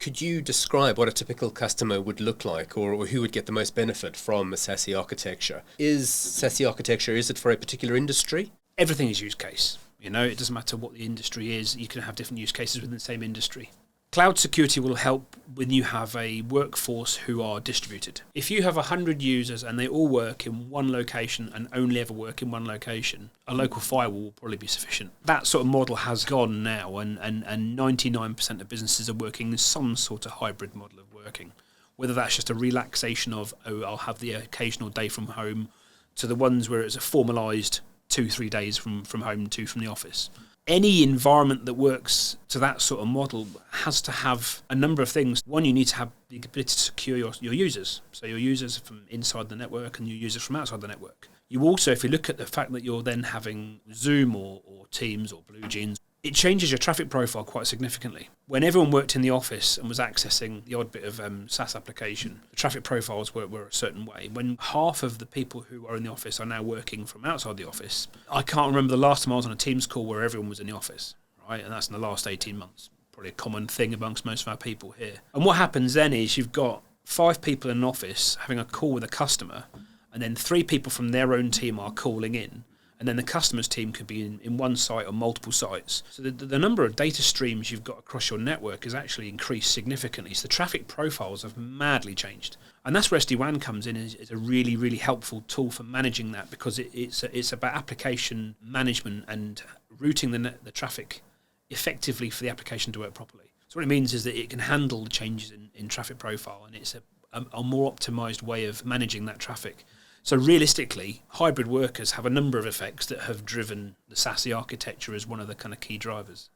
Could you describe what a typical customer would look like, or who would get the most benefit from a SASE architecture? Is SASE architecture, is it for a particular industry? Everything is use case. It doesn't matter what the industry is. You can have different use cases within the same industry. Cloud security will help when you have a workforce who are distributed. If you have 100 users and they all work in one location and only ever work in one location, a local firewall will probably be sufficient. That sort of model has gone now, and 99% of businesses are working in some sort of hybrid model of working. Whether that's just a relaxation of, I'll have the occasional day from home, to the ones where it's a formalised 2-3 days from home, 2 from the office. Any environment that works to that sort of model has to have a number of things. One, you need to have the ability to secure your users. So your users from inside the network and your users from outside the network. You also, if you look at the fact that you're then having Zoom or Teams or Blue Jeans, it changes your traffic profile quite significantly. When everyone worked in the office and was accessing the odd bit of SaaS application, the traffic profiles were a certain way. When half of the people who are in the office are now working from outside the office, I can't remember the last time I was on a Teams call where everyone was in the office, right? And that's in the last 18 months. Probably a common thing amongst most of our people here. And what happens then is you've got 5 people in an office having a call with a customer, and then 3 people from their own team are calling in. And then the customer's team could be in one site or multiple sites. So the number of data streams you've got across your network has actually increased significantly. So the traffic profiles have madly changed. And that's where SD-WAN comes in as a really, really helpful tool for managing that, because it's about application management and routing the traffic effectively for the application to work properly. So what it means is that it can handle the changes in traffic profile, and it's a more optimized way of managing that traffic. So realistically, hybrid workers have a number of effects that have driven the SASE architecture as one of the kind of key drivers.